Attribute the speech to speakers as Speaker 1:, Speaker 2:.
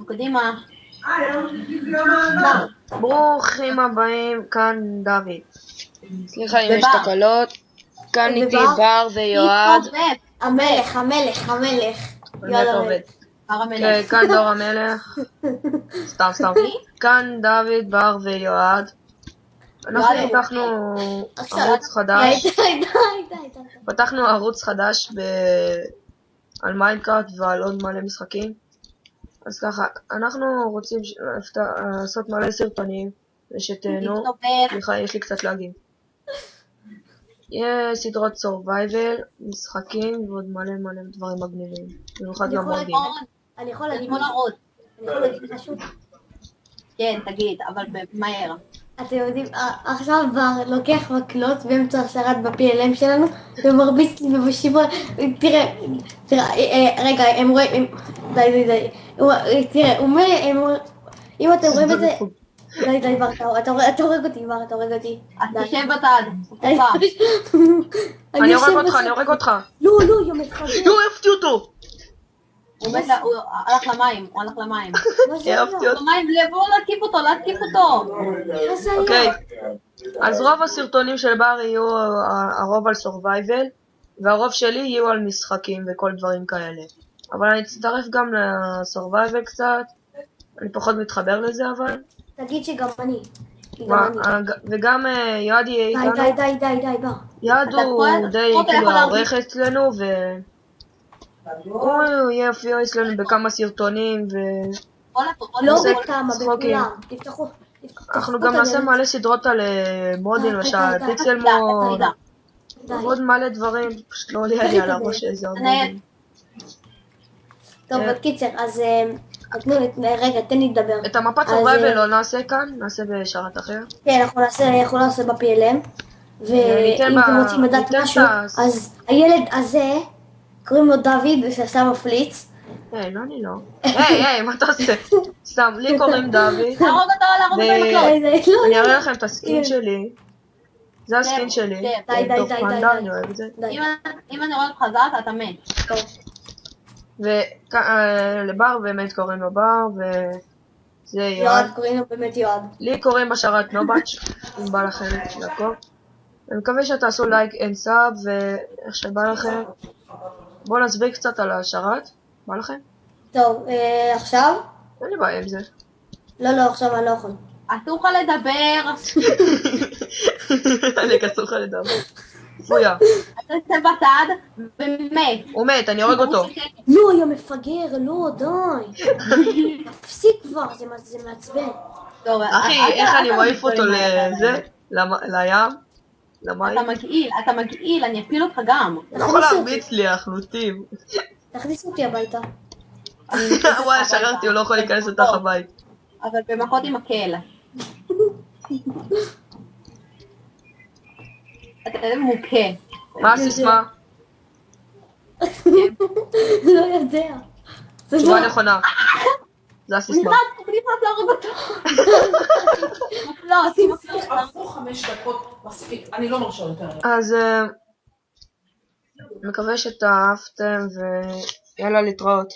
Speaker 1: קדימה.
Speaker 2: ברוכים הבאים, כאן דוד. סליחה אם יש תקלות. כאן איתי בר ויועד.
Speaker 3: המלך.
Speaker 2: באמת עובד. כאן דור המלך. סתם. כאן דוד, בר ויועד. אנחנו פתחנו ערוץ חדש. פתחנו ערוץ חדש על מיינקראפט ועל עוד מלא משחקים. אז ככה, אנחנו רוצים לעשות מלא סרטונים ושתהנו. סליחה, יש לי קצת להגיד. יש סדרות סורווייבל, משחקים ועוד מלא דברים מגניבים. במיוחד גם מודים.
Speaker 3: אני יכול להגיד משהו?
Speaker 1: כן, תגיד, אבל מהר.
Speaker 3: אתם יודעים, עכשיו בר לוקח מקלות באמצע השרת ב-PLM שלנו ומרביץ לי בשיבול. תראה, רגע, הם רואים, די. תראה, הוא אומר, אם אתם רואים את זה, די, בר, אתה הורג אותי.
Speaker 1: אז תשב בצד,
Speaker 2: אני הורג אותך.
Speaker 3: לא, יום אחד.
Speaker 2: לא, אהבתי אותו.
Speaker 1: הוא הלך למים,
Speaker 2: אהבתי אותו.
Speaker 1: למים, לבוא להתקיף אותו.
Speaker 2: אוקיי, אז רוב הסרטונים של בר יהיו הרוב על סורווייבל, והרוב שלי יהיו על משחקים וכל דברים כאלה. אבל אני אצטרף גם לסורווייבל קצת, אני פחות מתחבר לזה אבל.
Speaker 3: תגיד שגם אני.
Speaker 2: וגם יועד יהיה איתנו.
Speaker 3: די, בר.
Speaker 2: יועד הוא די כאילו העורך אצלנו, הוא יופיע אצלנו בכמה סרטונים
Speaker 3: לא בכמה, בכולם. תפתחו.
Speaker 2: אנחנו גם נעשה מלא סדרות על מודים, למשל פיקסל מוד, ועוד מלא דברים, פשוט לא עולה לי על הראש איזה עוד מודים.
Speaker 3: טוב, בקיצר, אז רגע, תן לי לדבר.
Speaker 2: את המפת סורווייבל לא נעשה כאן, נעשה בשרת אחר.
Speaker 3: כן, אנחנו נעשה ב-PLM, ואם אתם רוצים לדעת משהו, אז הילד הזה, קוראים לו דוד, שעשה מפליץ.
Speaker 2: היי, לא, אני לא. היי, מה אתה עושה? סתם, לי קוראים דוד.
Speaker 1: להרוג אותו
Speaker 2: אני אראה לכם את הסקין שלי. זה הסקין שלי.
Speaker 3: די.
Speaker 2: אני אוהב את זה.
Speaker 1: אם אני רואה אותך חזק, אתה מת.
Speaker 2: ולבר באמת קוראים לו בר, וזה יועד.
Speaker 3: יועד, קוראים לו באמת יועד.
Speaker 2: לי קוראים בשרת נובץ', אם בא לכם לעקוב. אני מקווה שתעשו לייק אין סאב, ואיך שבא לכם. בואו נסביר קצת על השרת. בא לכם?
Speaker 3: טוב, עכשיו?
Speaker 2: אין לי בעיה עם זה.
Speaker 3: לא, עכשיו אני לא יכול.
Speaker 1: אסור לך לדבר.
Speaker 2: אסור לך לדבר. פויה.
Speaker 1: אתה יוצא בצד ומת.
Speaker 2: הוא מת, אני הורג אותו.
Speaker 3: לא, יא מפגר, לא, די. תפסיק כבר, זה מעצבן.
Speaker 2: אחי, איך אני מעיף אותו לזה? לים? למים?
Speaker 1: אתה מגעיל, אני אפיל אותך גם.
Speaker 2: לא יכול להרביץ לי, החלוטים.
Speaker 3: תכניס אותי הביתה.
Speaker 2: וואי, שררתי, הוא לא יכול להיכנס לתוך הבית.
Speaker 1: אבל במכות עם מקל. אתה מוכה.
Speaker 2: מה הסיסמה?
Speaker 3: לא יודע.
Speaker 2: תשובה נכונה. זה הסיסמה.
Speaker 1: נכנס להרוג אותו. לא,
Speaker 4: עברו 5 דקות מספיק, אני לא מרשה יותר.
Speaker 2: אז מקווה שתאהבתם ויאללה להתראות.